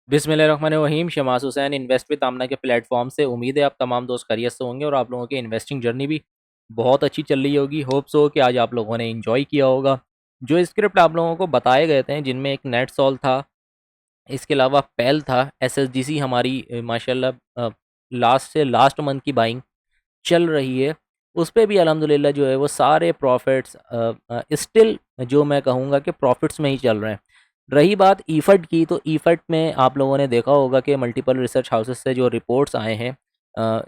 बिस्मिल्लाहिर्रहमानिर्रहीम। Shama's Hussain invest with आमना के platform से उम्मीद है आप तमाम दोस्त खैरियत से होंगे और आप लोगों की इन्वेस्टिंग जर्नी भी बहुत अच्छी चल रही होगी। होप सो कि आज आप लोगों ने इन्जॉय किया होगा। जो स्क्रिप्ट आप लोगों को बताए गए थे जिनमें एक नेट सॉल्व था, इसके अलावा पेल था, एसएसडीसी हमारी माशाल्लाह लास्ट से लास्ट मंथ की बाइंग चल रही है, उस पे भी अल्हम्दुलिल्लाह जो है वो सारे प्रॉफिट्स स्टिल जो मैं कहूँगा कि प्रॉफिट्स में ही चल रहे हैं। रही बात ईफड की, तो ईफड में आप लोगों ने देखा होगा कि मल्टीपल रिसर्च हाउसेस से जो रिपोर्ट्स आए हैं,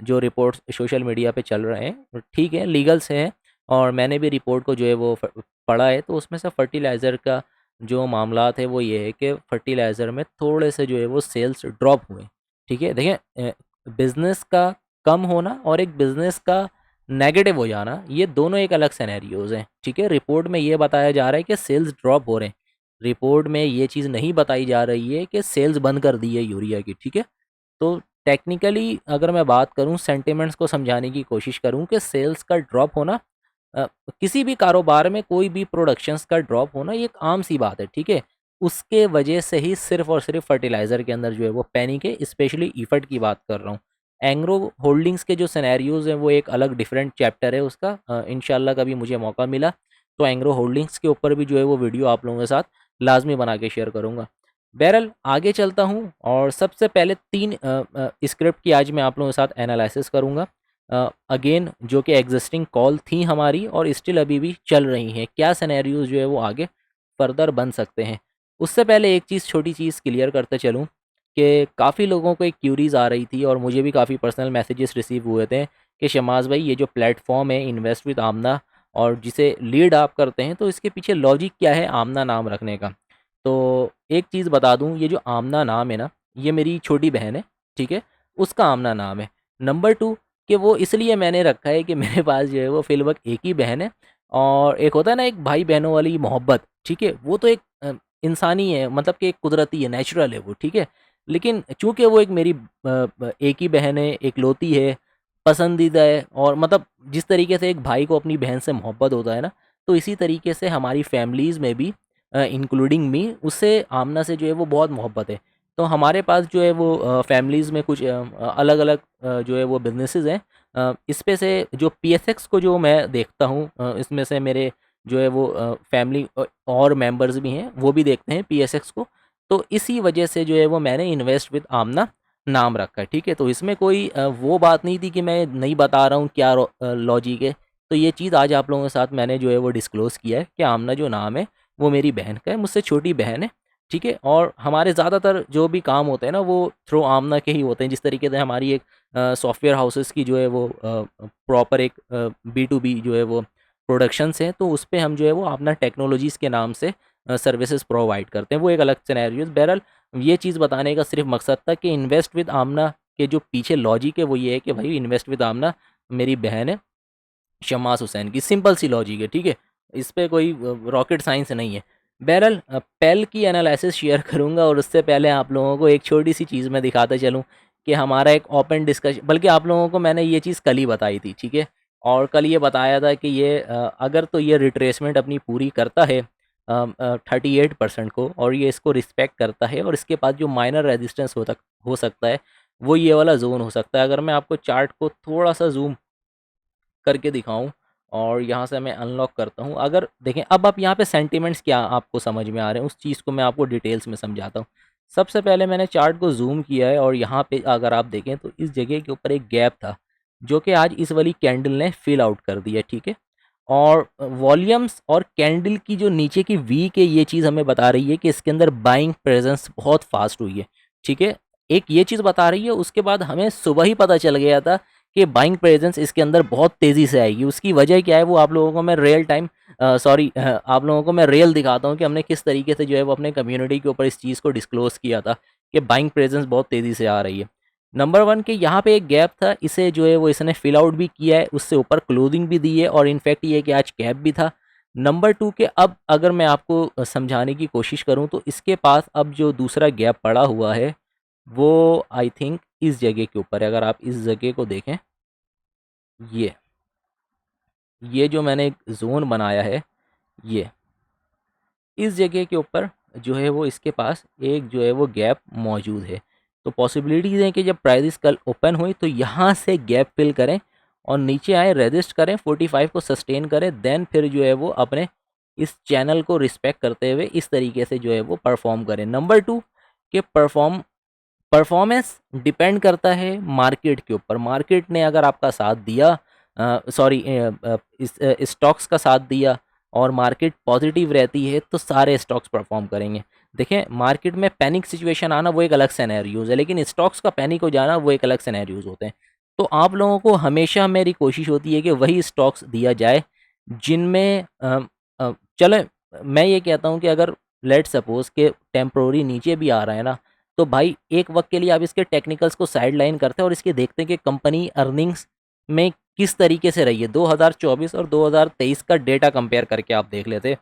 जो रिपोर्ट्स सोशल मीडिया पे चल रहे हैं, ठीक है, लीगल से हैं और मैंने भी रिपोर्ट को जो है वो पढ़ा है। तो उसमें से फर्टिलाइज़र का जो मामला है वो ये है कि फर्टिलाइज़र में थोड़े से जो है वो सेल्स ड्रॉप हुए। ठीक है, देखें, बिज़नेस का कम होना और एक बिज़नेस का नेगेटिव हो जाना, ये दोनों एक अलग सिनेरियोज़ हैं। ठीक है, रिपोर्ट में ये बताया जा रहा है कि सेल्स ड्रॉप हो रहे हैं, रिपोर्ट में ये चीज़ नहीं बताई जा रही है कि सेल्स बंद कर दी है यूरिया की। ठीक है, तो टेक्निकली अगर मैं बात करूँ, सेंटिमेंट्स को समझाने की कोशिश करूँ कि सेल्स का ड्रॉप होना, अ, किसी भी कारोबार में कोई भी प्रोडक्शंस का ड्रॉप होना ये एक आम सी बात है। ठीक है, उसके वजह से ही सिर्फ़ और सिर्फ़ फर्टिलाइज़र के अंदर जो है वो पैनिक है, स्पेशली ईफड की बात कर रहा हूँ। एंग्रो होल्डिंग्स के जो सिनेरियोज़ हैं वो एक अलग डिफरेंट चैप्टर है उसका। इंशाल्लाह कभी मुझे मौका मिला तो एंग्रो होल्डिंग्स के ऊपर भी जो है वो वीडियो आप लोगों के साथ लाज़मी बना के शेयर करूँगा। बहरहाल आगे चलता हूँ और सबसे पहले 3 स्क्रिप्ट की आज मैं आप लोगों के साथ एनालिसिस करूँगा। अगेन जो कि एग्जिस्टिंग कॉल थी हमारी और स्टिल अभी भी चल रही हैं। क्या सिनेरियोज़ जो है वो आगे फर्दर बन सकते हैं। उससे पहले एक चीज़, छोटी चीज़ क्लियर करते चलूँ कि काफ़ी लोगों को एक क्यूरीज़ आ रही थी और मुझे भी काफ़ी पर्सनल मैसेजेस रिसीव हुए थे कि शमास भाई, ये जो प्लेटफ़ॉर्म है इन्वेस्ट विद आमना और जिसे लीड आप करते हैं, तो इसके पीछे लॉजिक क्या है आमना नाम रखने का? तो एक चीज़ बता दूँ, ये जो आमना नाम है ना, ये मेरी छोटी बहन है, ठीक है? उसका आमना नाम है। नंबर 2 कि वो इसलिए मैंने रखा है कि मेरे पास जो है वो फ़िलवक़्त एक ही बहन है और एक होता है ना एक भाई-बहनों वाली मोहब्बत, ठीक है? वो तो एक इंसानी है, मतलब कि एक कुदरती है, नेचुरल है वो, ठीक है? लेकिन चूँकि वो एक मेरी एक ही बहन है, इकलौती है, पसंदीदा है और मतलब जिस तरीके से एक भाई को अपनी बहन से मोहब्बत होता है ना, तो इसी तरीके से हमारी फैमिलीज़ में भी इंक्लूडिंग मी, उससे आमना से जो है वो बहुत मोहब्बत है। तो हमारे पास जो है वो फैमिलीज़ में कुछ अलग-अलग जो है वो बिज़नेसेस हैं। इस पे से जो पीएसएक्स को जो मैं देखता हूँ, इसमें से मेरे जो है वो फैमिली और मेंबर्स भी हैं, वो भी देखते हैं पीएसएक्स को। तो इसी वजह से जो है वो मैंने इन्वेस्ट विद आमना नाम रखा है, ठीक है? तो इसमें कोई वो बात नहीं थी कि मैं नहीं बता रहा हूँ क्या लॉजिक है। तो ये चीज़ आज आप लोगों के साथ मैंने जो है वो डिस्क्लोज़ किया है कि आमना जो नाम है वो मेरी बहन का है, मुझसे छोटी बहन है, ठीक है? और हमारे ज़्यादातर जो भी काम होते हैं ना वो थ्रू आमना के ही होते हैं। जिस तरीके से हमारी एक सॉफ्टवेयर हाउसेस की जो है वो प्रॉपर एक बी टू बी जो है वो प्रोडक्शंस हैं, तो उस पे हम जो है वो अपना टेक्नोलॉजीज़ के नाम से सर्विसेज़ प्रोवाइड करते हैं, वो एक अलग सिनेरियोज़। बहरहाल ये चीज़ बताने का सिर्फ़ मकसद था कि इन्वेस्ट विद आमना के जो पीछे लॉजिक है वो ये है कि भाई इन्वेस्ट विद आमना मेरी बहन है शम्मास हुसैन की, सिंपल सी लॉजिक है, ठीक है? इस पे कोई रॉकेट साइंस नहीं है। बहरहाल पेल की एनालिसिस शेयर करूँगा और उससे पहले आप लोगों को एक छोटी-सी चीज़ मैं दिखाता चलूँ कि हमारा एक ओपन डिस्कशन, बल्कि आप लोगों को मैंने ये चीज़ कल ही बताई थी, ठीक है? और कल ये बताया था कि ये अगर तो ये रिट्रेसमेंट अपनी पूरी करता है 38% को और ये इसको रिस्पेक्ट करता है और इसके पास जो माइनर रेजिस्टेंस हो सकता है, वो ये वाला ज़ोन हो सकता है। अगर मैं आपको चार्ट को थोड़ा-सा ज़ूम करके दिखाऊँ और यहाँ से मैं अनलॉक करता हूँ। अगर देखें, अब आप यहाँ पे सेंटिमेंट्स क्या आपको समझ में आ रहे हैं, उस चीज़ को मैं आपको डिटेल्स में समझाता हूँ। सबसे पहले मैंने चार्ट को ज़ूम किया है और यहाँ पे अगर आप देखें तो इस जगह के ऊपर एक गैप था, जो कि आज इस वाली कैंडल ने फिल आउट कर दिया, ठीक है? और वॉल्यूम्स और कैंडल की जो नीचे की वीक है, ये चीज़ हमें बता रही है कि इसके अंदर बाइंग प्रेज़ेंस बहुत फ़ास्ट हुई है, ठीक है? एक ये चीज़ बता रही है, उसके बाद हमें सुबह ही पता चल गया था कि बाइंग प्रेजेंस इसके अंदर बहुत तेज़ी से आएगी। उसकी वजह क्या है वो आप लोगों को मैं रियल टाइम आप लोगों को मैं रियल दिखाता हूँ कि हमने किस तरीके से जो है वो अपने कम्युनिटी के ऊपर इस चीज़ को डिस्क्लोज़ किया था कि बाइंग प्रेजेंस बहुत तेज़ी से आ रही है। नंबर 1 कि यहाँ पे एक गैप था, इसे जो है वो इसने फिल आउट भी किया है, उससे ऊपर क्लोजिंग भी दी है और इनफैक्ट ये कि आज गैप भी था। नंबर 2 कि अब अगर मैं आपको समझाने की कोशिश करूँ तो इसके पास अब जो दूसरा गैप पड़ा हुआ है, वो आई थिंक इस जगह के ऊपर है। अगर आप इस जगह को देखें, ये ये जो मैंने एक ज़ोन बनाया है, ये इस जगह के ऊपर जो है वो इसके पास एक जो है वो गैप मौजूद है। तो पॉसिबिलिटीज़ हैं कि जब प्राइसेस कल ओपन हुई तो यहाँ से गैप फिल करें और नीचे आए, रेजिस्ट करें, 45 को सस्टेन करें, देन फिर जो है वो अपने इस चैनल को रिस्पेक्ट करते हुए इस तरीके से जो है वो परफॉर्म करें। नंबर 2 कि परफॉर्मेंस डिपेंड करता है मार्केट के ऊपर। मार्केट ने अगर आपका साथ दिया, सॉरी, इस स्टॉक्स का साथ दिया और मार्केट पॉजिटिव रहती है तो सारे स्टॉक्स परफॉर्म करेंगे। देखें, मार्केट में पैनिक सिचुएशन आना वो एक अलग सिनेरियोज है, लेकिन स्टॉक्स का पैनिक हो जाना वो एक अलग सिनेरियोज होते हैं। तो आप लोगों को हमेशा मेरी कोशिश होती है कि वही स्टॉक्स दिया जाए जिनमें चले। मैं ये कहता हूँ कि अगर लेट सपोज के टेम्प्रोरी नीचे भी आ रहा है ना, तो भाई एक वक्त के लिए आप इसके टेक्निकल्स को साइड लाइन करते हैं और इसके देखते हैं कि कंपनी अर्निंग्स में किस तरीके से रही है। 2024 और 2023 का डेटा कंपेयर करके आप देख लेते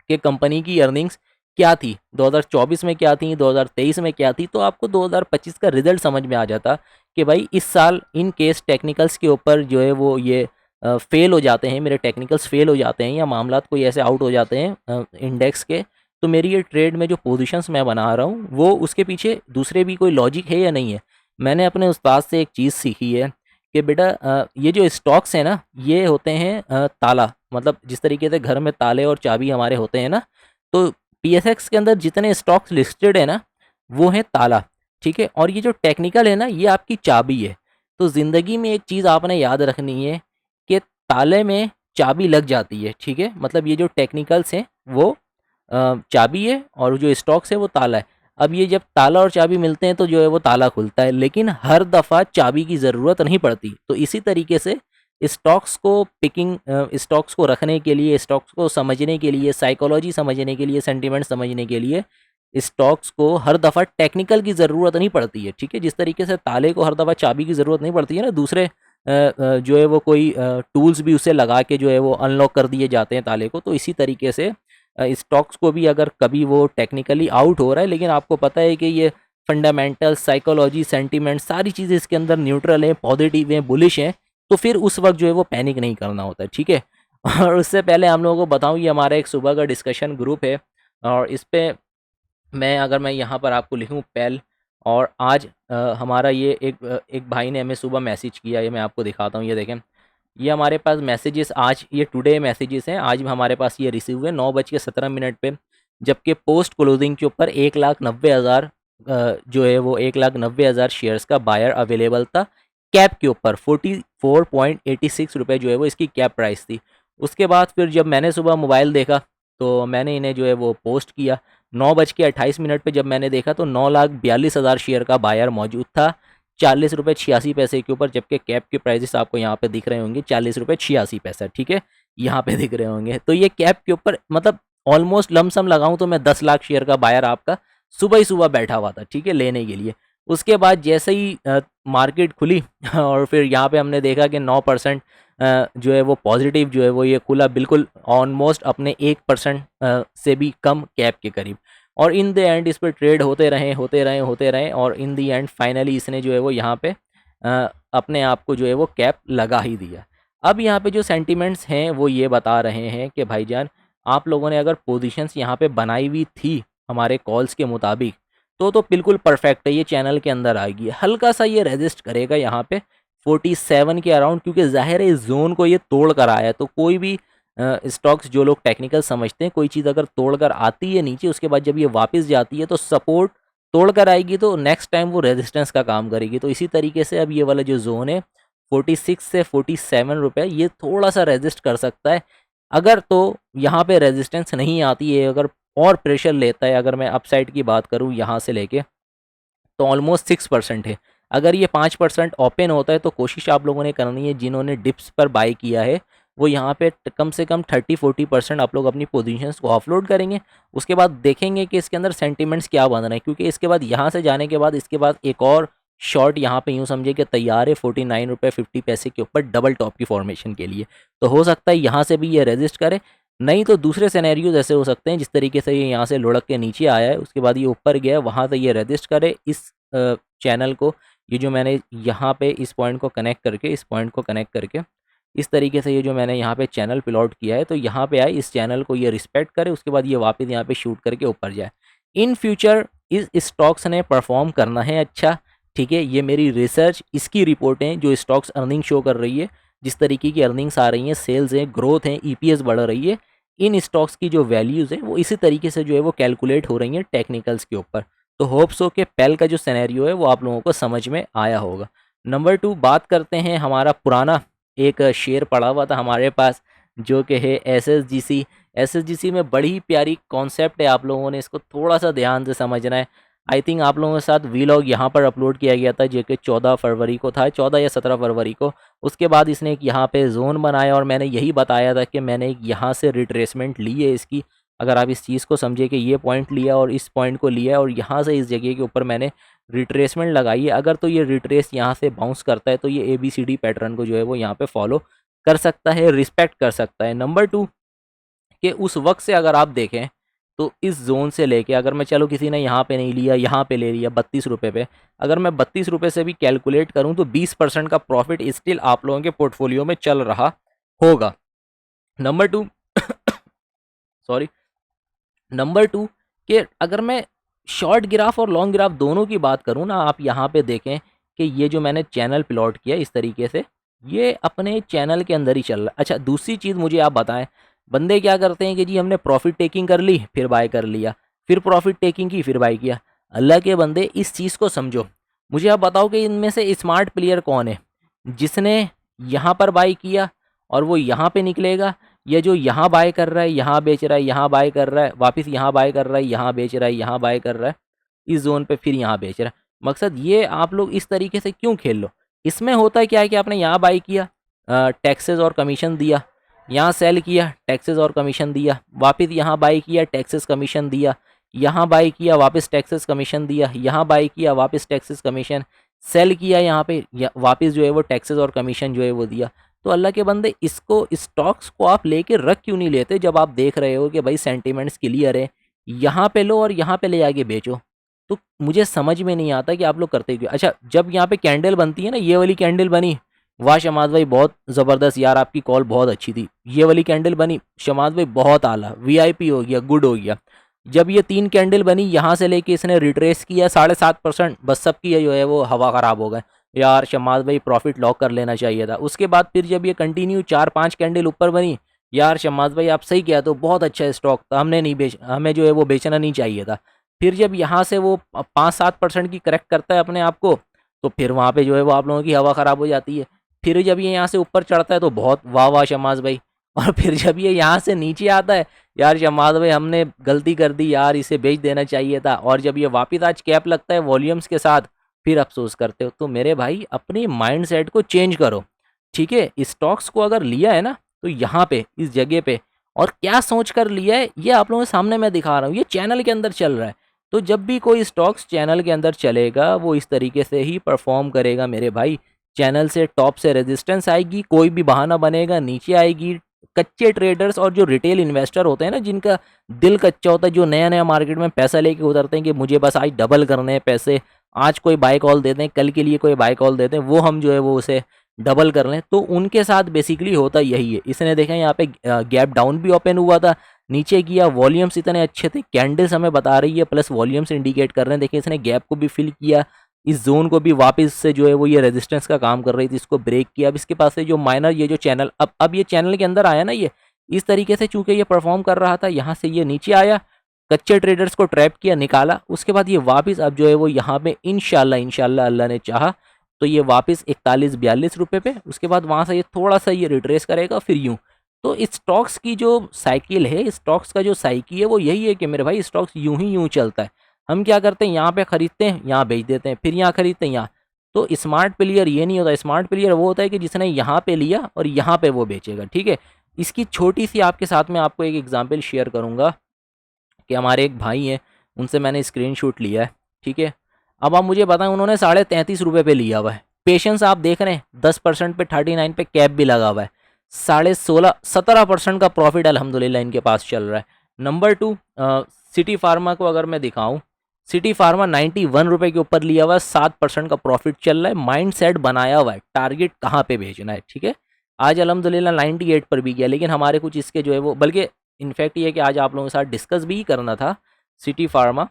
कि कंपनी की अर्निंग्स क्या थी, 2024 में क्या थी, 2023 में क्या थी, तो आपको 2025 का रिजल्ट समझ में आ जाता कि भाई इस साल इन केस टेक्निकल्स के ऊपर जो है वो ये फेल हो जाते हैं, मेरे टेक्निकल्स फेल हो जाते हैं या मामलात कोई ऐसे आउट हो जाते हैं इंडेक्स के, तो मेरी ये ट्रेड में जो पोजीशंस मैं बना रहा हूँ वो उसके पीछे दूसरे भी कोई लॉजिक है या नहीं है। मैंने अपने उस्ताद से एक चीज़ सीखी है कि बेटा ये जो स्टॉक्स हैं ना, ये होते हैं ताला, मतलब जिस तरीके से घर में ताले और चाबी हमारे होते हैं ना, तो पीएसएक्स के अंदर जितने स्टॉक्स लिस्टेड है ना वो है ताला, ठीक है। और ये जो टेक्निकल है ना ये आपकी चाबी है। तो ज़िंदगी में एक चीज़ आपने याद रखनी है कि ताले में चाबी लग जाती है, ठीक है। मतलब ये जो टेक्निकल्स हैं वो चाबी है और जो स्टॉक्स है वो ताला है। अब ये जब ताला और चाबी मिलते हैं तो जो है वो ताला खुलता है, लेकिन हर दफ़ा चाबी की ज़रूरत नहीं पड़ती। तो इसी तरीके से स्टॉक्स को स्टॉक्स को रखने के लिए, स्टॉक्स को समझने के लिए, साइकोलॉजी समझने के लिए, सेंटिमेंट समझने के लिए स्टॉक्स को हर दफ़ा टेक्निकल की ज़रूरत नहीं पड़ती है, ठीक है। जिस तरीके से ताले को हर दफ़ा चाबी की ज़रूरत नहीं पड़ती है ना, दूसरे जो है वो कोई टूल्स भी उसे लगा के जो है वो अनलॉक कर दिए जाते हैं ताले को, तो इसी तरीके से स्टॉक्स को भी अगर कभी वो टेक्निकली आउट हो रहा है लेकिन आपको पता है कि ये फंडामेंटल, साइकोलॉजी, सेंटिमेंट सारी चीज़ें इसके अंदर न्यूट्रल हैं, पॉजिटिव हैं, बुलिश हैं, तो फिर उस वक्त जो है वो पैनिक नहीं करना होता है, ठीक है। और उससे पहले हम लोगों को बताऊं, ये हमारा एक सुबह का डिस्कशन ग्रुप है और इस पे मैं यहाँ पर आपको लिखूँ पेल, और आज हमारा ये एक भाई ने हमें सुबह मैसेज किया, ये मैं आपको दिखाता हूँ, ये देखें, ये हमारे पास मैसेजेस आज, ये टुडे मैसेजेस हैं, आज हमारे पास ये रिसीव हुए 9:17 पे, जबकि पोस्ट क्लोजिंग के ऊपर 1,90,000 जो है वो 1,90,000 शेयर्स का बायर अवेलेबल था। कैप के ऊपर 44.86 रुपये जो है वो इसकी कैप प्राइस थी। उसके बाद फिर जब मैंने सुबह मोबाइल देखा तो मैंने इन्हें जो है वो पोस्ट किया। 9:28 पे जब मैंने देखा तो 9,42,000 शेयर का बायर मौजूद था 40 रुपये 86 पैसे के ऊपर, जबकि कैप के प्राइसेस आपको यहाँ पे दिख रहे होंगे 40 रुपये 86 पैसा, ठीक है, यहाँ पे दिख रहे होंगे। तो ये कैप के ऊपर मतलब ऑलमोस्ट लमसम लगाऊं तो मैं 10 लाख शेयर का बायर आपका सुबह ही सुबह बैठा हुआ था, ठीक है, लेने के लिए। उसके बाद जैसे ही मार्केट खुली और फिर यहाँ पे हमने देखा कि 9% जो है वो पॉजिटिव जो है वो ये खुला, बिल्कुल ऑलमोस्ट अपने 1% से भी कम कैप के करीब, और इन द एंड इस पर ट्रेड होते रहे और इन द एंड फाइनली इसने जो है वो यहाँ पे अपने आप को जो है वो कैप लगा ही दिया। अब यहाँ पे जो सेंटिमेंट्स हैं वो ये बता रहे हैं कि भाईजान आप लोगों ने अगर पोजीशंस यहाँ पे बनाई हुई थी हमारे कॉल्स के मुताबिक तो बिल्कुल परफेक्ट है, ये चैनल के अंदर आएगी। हल्का सा ये रेजिस्ट करेगा यहाँ पे 47 के अराउंड, क्योंकि जाहिर है इस जोन को ये तोड़ कर आया है। तो कोई भी स्टॉक्स जो लोग टेक्निकल समझते हैं, कोई चीज़ अगर तोड़ कर आती है नीचे, उसके बाद जब ये वापस जाती है तो सपोर्ट तोड़ कर आएगी, तो नेक्स्ट टाइम वो रेजिस्टेंस का काम करेगी। तो इसी तरीके से अब ये वाला जो जोन है 46 से 47 रुपये, ये थोड़ा सा रेजिस्ट कर सकता है। अगर तो यहाँ पे रेजिस्टेंस नहीं आती है, अगर और प्रेशर लेता है, अगर मैं अपसाइड की बात करूँ यहाँ से लेके, तो ऑलमोस्ट 6% है। अगर ये 5% ओपन होता है तो कोशिश आप लोगों ने करनी है, जिन्होंने डिप्स पर बाय किया है वो यहाँ पे कम से कम 30-40% आप लोग अपनी पोजीशंस को ऑफलोड करेंगे। उसके बाद देखेंगे कि इसके अंदर सेंटिमेंट्स क्या बन रहे हैं, क्योंकि इसके बाद यहाँ से जाने के बाद इसके बाद एक और शॉर्ट यहाँ पे यूँ समझिए कि तैयार है 49 रुपये 50 पैसे के ऊपर डबल टॉप की फॉर्मेशन के लिए। तो हो सकता है यहाँ से भी ये रेजिस्ट करे, नहीं तो दूसरे सिनेरियोज ऐसे हो सकते हैं जिस तरीके से ये यहाँ से लुढ़क के नीचे आया है, उसके बाद ये ऊपर गया, वहाँ से ये रेजिस्ट करे इस चैनल को, ये जो मैंने यहाँ पे इस पॉइंट को कनेक्ट करके इस तरीके से ये जो मैंने यहाँ पे चैनल प्लॉट किया है, तो यहाँ पे आए, इस चैनल को ये रिस्पेक्ट करे, उसके बाद ये वापस यहाँ पे शूट करके ऊपर जाए। इन फ्यूचर इस स्टॉक्स ने परफॉर्म करना है अच्छा, ठीक है। ये मेरी रिसर्च, इसकी रिपोर्टें जो स्टॉक्स अर्निंग शो कर रही है, जिस तरीके की अर्निंग्स आ रही हैं, सेल्स हैं, ग्रोथ है, ईपीएस बढ़ रही है, इन स्टॉक्स की जो वैल्यूज़ है वो इसी तरीके से जो है वो कैलकुलेट हो रही हैं टेक्निकल्स के ऊपर। तो होप्स हो कि पेल का जो सिनेरियो है वो आप लोगों को समझ में आया होगा। नंबर 2 बात करते हैं, हमारा पुराना एक शेयर पड़ा हुआ था हमारे पास, जो कि है एसएसजीसी। एसएसजीसी में बड़ी ही प्यारी कॉन्सेप्ट है, आप लोगों ने इसको थोड़ा सा ध्यान से समझना है। आई थिंक आप लोगों के साथ वीलॉग यहाँ पर अपलोड किया गया था, जो कि 14 फरवरी को था, 14 या 17 फरवरी को। उसके बाद इसने एक यहाँ पे जोन बनाया और मैंने यही बताया था कि मैंने एक यहाँ से रिट्रेसमेंट ली है इसकी। अगर आप इस चीज़ को समझे कि ये पॉइंट लिया और इस पॉइंट को लिया और यहाँ से इस जगह के ऊपर मैंने रिट्रेसमेंट लगाई है, अगर तो ये रिट्रेस यहाँ से बाउंस करता है तो ये ABCD पैटर्न को जो है वो यहाँ पे फॉलो कर सकता है, रिस्पेक्ट कर सकता है। नंबर 2 कि उस वक्त से अगर आप देखें तो इस जोन से लेके, अगर मैं चलो किसी ने यहाँ पे नहीं लिया, यहाँ पे ले लिया 32 रुपये पे, अगर मैं 32 रुपये से भी कैलकुलेट करूँ तो 20% का प्रॉफिट स्टिल आप लोगों के पोर्टफोलियो में चल रहा होगा। नंबर 2 सॉरी, नंबर 2 कि अगर मैं शॉर्ट ग्राफ और लॉन्ग ग्राफ दोनों की बात करूँ ना, आप यहाँ पे देखें कि ये जो मैंने चैनल प्लॉट किया इस तरीके से, ये अपने चैनल के अंदर ही चल रहा है। अच्छा, दूसरी चीज़ मुझे आप बताएं, बंदे क्या करते हैं कि जी हमने प्रॉफिट टेकिंग कर ली, फिर बाय कर लिया, फिर प्रॉफिट टेकिंग की, फिर बाय किया। अल्लाह के बंदे, इस चीज़ को समझो। मुझे आप बताओ कि इनमें से स्मार्ट प्लेयर कौन है, जिसने यहाँ पर बाय किया और वो यहाँ पे निकलेगा, या जो यहाँ बाय कर रहा है, यहाँ बेच रहा है, यहाँ बाय कर रहा है, वापस यहाँ बाय कर रहा है, यहाँ बेच रहा है, यहाँ बाय कर रहा है, इस जोन पे फिर यहाँ बेच रहा है। मकसद ये, आप लोग इस तरीके से क्यों खेल लो। इसमें होता है क्या है कि आपने यहाँ बाय किया, टैक्सेस और कमीशन दिया, यहाँ सेल किया, टैक्सेस और कमीशन दिया, वापस यहाँ बाय किया, टैक्सेस कमीशन दिया, यहाँ बाय किया, वापस टैक्सेस कमीशन दिया, यहाँ बाय किया, वापस टैक्सेस कमीशन, सेल किया यहाँ पे, वापस जो है वो टैक्सेस और कमीशन जो है वो दिया। तो अल्लाह के बंदे, इसको, स्टॉक्स को आप लेके रख क्यों नहीं लेते, जब आप देख रहे हो कि भाई सेंटीमेंट्स क्लियर है, यहाँ पे लो और यहाँ पे ले आके बेचो। तो मुझे समझ में नहीं आता कि आप लोग करते क्यों। अच्छा, जब यहाँ पे कैंडल बनती है ना, ये वाली कैंडल बनी, वाह शमाद भाई बहुत ज़बरदस्त यार, आपकी कॉल बहुत अच्छी थी। ये वाली कैंडल बनी, शमाद भाई बहुत आला, VIP हो गया, गुड हो गया। जब ये 3 कैंडल बनी, यहाँ से लेके इसने रिट्रेस किया 7.5%, बस सबकी जो है वो हवा ख़राब हो गए यार, शमाद भाई प्रॉफिट लॉक कर लेना चाहिए था। उसके बाद फिर जब ये कंटिन्यू 4-5 कैंडल ऊपर बनी, यार शमाद भाई आप सही किया, तो बहुत अच्छा स्टॉक था, हमने नहीं बेच, हमें जो है वो बेचना नहीं चाहिए था। फिर जब यहाँ से वो 5-7% की करेक्ट करता है अपने आप को, तो फिर वहाँ पे जो है वो आप लोगों की हवा ख़राब हो जाती है। फिर जब ये यहाँ से ऊपर चढ़ता है तो बहुत वाह वाह शमाज भाई, और फिर जब ये यहाँ से नीचे आता है, यार शमाज भाई हमने गलती कर दी यार, इसे बेच देना चाहिए था। और जब ये वापस आज कैप लगता है वॉल्यूम्स के साथ, फिर अफसोस करते हो। तो मेरे भाई, अपनी माइंड सेट को चेंज करो, ठीक है। स्टॉक्स को अगर लिया है ना, तो यहाँ पे इस जगह पे, और क्या सोच कर लिया है ये आप लोगों के सामने मैं दिखा रहा हूँ, ये चैनल के अंदर चल रहा है। तो जब भी कोई स्टॉक्स चैनल के अंदर चलेगा, वो इस तरीके से ही परफॉर्म करेगा मेरे भाई। चैनल से टॉप से रेजिस्टेंस आएगी, कोई भी बहाना बनेगा, नीचे आएगी। कच्चे ट्रेडर्स और जो रिटेल इन्वेस्टर होते हैं ना, जिनका दिल कच्चा होता है, जो नया नया मार्केट में पैसा लेके उतरते हैं कि मुझे बस आज डबल करने हैं पैसे, आज कोई बाय कॉल देते हैं, कल के लिए कोई बाय कॉल देते हैं, वो हम जो है वो उसे डबल कर लें। तो उनके साथ बेसिकली होता यही है। इसने देखा यहाँ पे गैप डाउन भी ओपन हुआ था, नीचे किया, वॉल्यूम्स इतने अच्छे थे, कैंडल्स हमें बता रही है प्लस वॉल्यूम्स इंडिकेट कर रहे हैं। देखिए इसने गैप को भी फिल किया, इस जोन को भी वापस से जो है वो ये रेजिस्टेंस का काम कर रही थी, इसको ब्रेक किया। अब इसके पास से जो माइनर, ये जो चैनल, अब ये चैनल के अंदर आया ना, ये इस तरीके से चूंकि ये परफॉर्म कर रहा था, यहाँ से ये नीचे आया, कच्चे ट्रेडर्स को ट्रैप किया, निकाला। उसके बाद ये वापस अब जो है वो यहाँ पे इंशाल्लाह अल्लाह ने चाहा तो ये वापस 41-42 रुपये पे, उसके बाद वहाँ से ये थोड़ा सा ये रिट्रेस करेगा, फिर यूँ। तो स्टॉक्स की जो साइकिल है, स्टॉक्स का जो साइकिल है वो यही है कि मेरे भाई, स्टॉक्स यूं ही यूं चलता है। हम क्या करते हैं, यहाँ पे खरीदते हैं, यहाँ बेच देते हैं, फिर यहाँ खरीदते हैं, यहाँ। तो स्मार्ट प्लेयर ये नहीं होता। स्मार्ट प्लेयर वो होता है कि जिसने यहाँ पे लिया और यहाँ पे वो बेचेगा, ठीक है। इसकी छोटी सी आपके साथ में आपको एक एग्जाम्पल शेयर करूँगा कि हमारे एक भाई हैं, उनसे मैंने स्क्रीनशॉट लिया है, ठीक है। अब आप मुझे बताएं, उन्होंने 33.5 रुपये पे लिया हुआ है। पेशेंस आप देख रहे हैं, 10% पे 39 पे कैप भी लगा हुआ है, 17% का प्रॉफिट अल्हम्दुलिल्लाह इनके पास चल रहा है। नंबर 2, सिटी फार्मा को अगर मैं दिखाऊं, सिटी फार्मा 91 रुपये के ऊपर लिया हुआ है, 7% का प्रॉफिट चल रहा है, माइंड सेट बनाया हुआ है, टारगेट कहाँ पे भेजना है, ठीक है। आज अल्हम्दुलिल्लाह 98 पर भी गया, लेकिन हमारे कुछ इसके जो है वो, बल्कि इनफैक्ट ये है कि आज आप लोगों के साथ डिस्कस भी करना था सिटी फार्मा,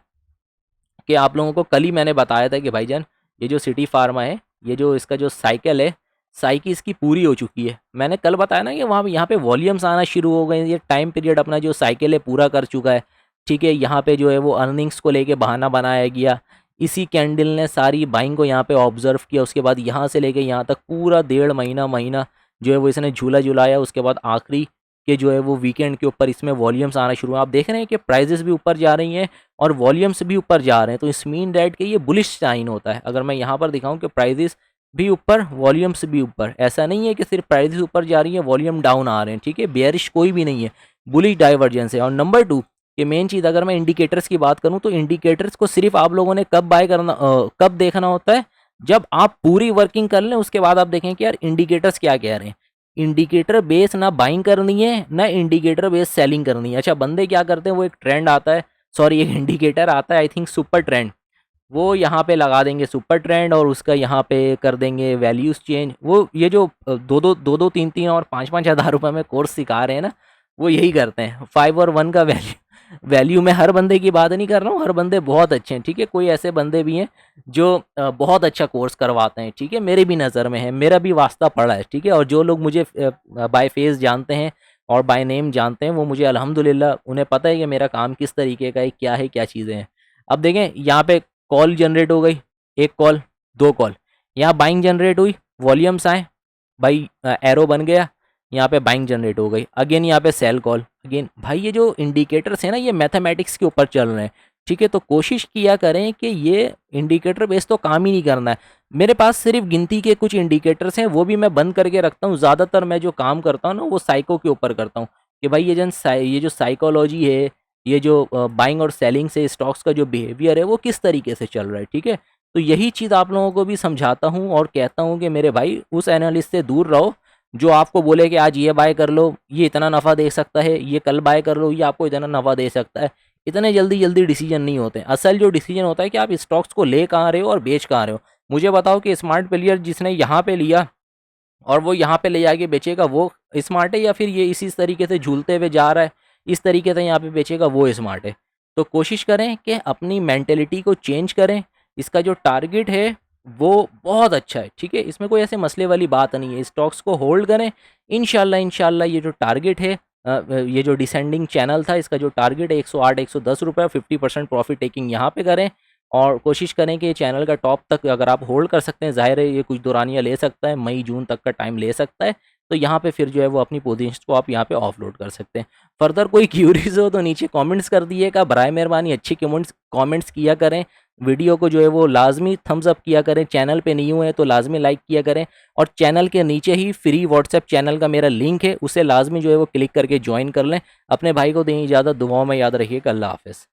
कि आप लोगों को कल ही मैंने बताया था कि भाईजान ये जो सिटी फार्मा है, ये जो इसका जो साइकिल है, साइकिल इसकी पूरी हो चुकी है। मैंने कल बताया ना कि वहाँ पे यहाँ पे वॉल्यूम्स आना शुरू हो गए, ये टाइम पीरियड अपना जो साइकिल है पूरा कर चुका है। ठीक है, यहाँ पे जो है वो अर्निंग्स को लेके बहाना बनाया गया। इसी कैंडल ने सारी बाइंग को यहाँ पे ऑब्जर्व किया, उसके बाद यहाँ से लेके यहाँ तक पूरा 1.5 महीना जो है वो इसने झूला झुलाया। उसके बाद आखिरी के जो है वो वीकेंड के ऊपर इसमें वॉल्यूम्स आना शुरू हुआ। आप देख रहे हैं कि प्राइजेस भी ऊपर जा रही हैं और वॉल्यूम्स भी ऊपर जा रहे हैं, तो इस मीन डेट के ये बुलिश साइन होता है। अगर मैं यहाँ पर दिखाऊं कि प्राइजेस भी ऊपर, वॉल्यूम्स भी ऊपर, ऐसा नहीं है कि सिर्फ प्राइजेस ऊपर जा रही है वॉल्यूम डाउन आ रहे हैं। ठीक है, बेयरिश कोई भी नहीं है, बुलिश डाइवर्जेंस है। और नंबर 2 कि मेन चीज़, अगर मैं इंडिकेटर्स की बात करूं तो इंडिकेटर्स को सिर्फ आप लोगों ने कब बाय करना, कब देखना होता है, जब आप पूरी वर्किंग कर लें। उसके बाद आप देखें कि यार इंडिकेटर्स क्या कह रहे हैं। इंडिकेटर बेस ना बाइंग करनी है, ना इंडिकेटर बेस सेलिंग करनी है। अच्छा, बंदे क्या करते हैं, वो एक ट्रेंड आता है, सॉरी एक इंडिकेटर आता है, आई थिंक सुपर ट्रेंड, वो यहाँ पे लगा देंगे सुपर ट्रेंड और उसका यहाँ पे कर देंगे वैल्यूज चेंज। वो ये जो 2-2, 3-3 और 5-5 हज़ार रुपये में कोर्स सिखा रहे हैं ना, वो यही करते हैं। 5 और 1 का वैल्यू मैं हर बंदे की बात नहीं कर रहा हूँ, हर बंदे बहुत अच्छे हैं। ठीक है, कोई ऐसे बंदे भी हैं जो बहुत अच्छा कोर्स करवाते हैं। ठीक है, मेरे भी नज़र में है, मेरा भी वास्ता पड़ा है। ठीक है, और जो लोग मुझे बाय फेस जानते हैं और बाय नेम जानते हैं, वो मुझे अल्हम्दुलिल्लाह उन्हें पता है कि मेरा काम किस तरीके का है, क्या चीज़ें हैं। अब देखें यहाँ पे कॉल जनरेट हो गई, 1 कॉल 2 कॉल, यहाँ बाइंग जनरेट हुई, वॉल्यूम्स आए भाई, एरो बन गया, यहाँ पे बाइंग जनरेट हो गई, अगेन यहाँ पे सेल कॉल अगेन। भाई ये जो इंडिकेटर्स हैं ना, ये मैथमेटिक्स के ऊपर चल रहे हैं। ठीक है, तो कोशिश किया करें कि ये इंडिकेटर बेस तो काम ही नहीं करना है। मेरे पास सिर्फ गिनती के कुछ इंडिकेटर्स हैं, वो भी मैं बंद करके रखता हूँ। ज़्यादातर मैं जो काम करता हूँ ना, वो साइको के ऊपर करता हूँ कि भाई ये जो साइकोलॉजी है, ये जो बाइंग और सेलिंग से स्टॉक्स का जो बिहेवियर है वो किस तरीके से चल रहा है। ठीक है, तो यही चीज़ आप लोगों को भी समझाता हूँ और कहता हूँ कि मेरे भाई उस एनालिस्ट से दूर रहो जो आपको बोले कि आज ये बाय कर लो, ये इतना नफ़ा दे सकता है, ये कल बाय कर लो, ये आपको इतना नफ़ा दे सकता है। इतने जल्दी जल्दी डिसीजन नहीं होते। असल जो डिसीजन होता है कि आप स्टॉक्स को ले कहाँ रहे हो और बेच कहाँ रहे हो। मुझे बताओ कि स्मार्ट प्लेयर जिसने यहाँ पे लिया और वो यहाँ पे ले जाके बेचेगा, वो स्मार्ट है, या फिर ये इसी तरीके से झूलते हुए जा रहा है इस तरीके से यहाँ पे बेचेगा, वो स्मार्ट है। तो कोशिश करें कि अपनी मेंटेलिटी को चेंज करें। इसका जो टारगेट है वो बहुत अच्छा है। ठीक है, इसमें कोई ऐसे मसले वाली बात नहीं है। स्टॉक्स को होल्ड करें, इंशाल्लाह इंशाल्लाह ये जो टारगेट है, ये जो डिसेंडिंग चैनल था, इसका जो टारगेट है 108-110 रुपये, 50% प्रॉफिट टेकिंग यहाँ पे करें और कोशिश करें कि चैनल का टॉप तक अगर आप होल्ड कर सकते हैं, ज़ाहिर है ये कुछ दौरानिया ले सकता है, मई जून तक का टाइम ले सकता है। तो यहाँ पे फिर जो है वो अपनी पोजीशंस को आप यहाँ पे ऑफलोड कर सकते हैं। फर्दर कोई क्यूरीज हो तो नीचे कमेंट्स कर दिएगा, बराए मेहरबानी अच्छी कमेंट्स किया करें। वीडियो को जो है वो लाजमी थम्स अप किया करें। चैनल पे नहीं हुए तो लाजमी लाइक किया करें और चैनल के नीचे ही फ्री व्हाट्सएप चैनल का मेरा लिंक है, उसे लाजमी जो है वो क्लिक करके ज्वाइन कर लें। अपने भाई को दें इजाज़त, दुआओं में याद रखिएगा। अल्लाह हाफ़िज़।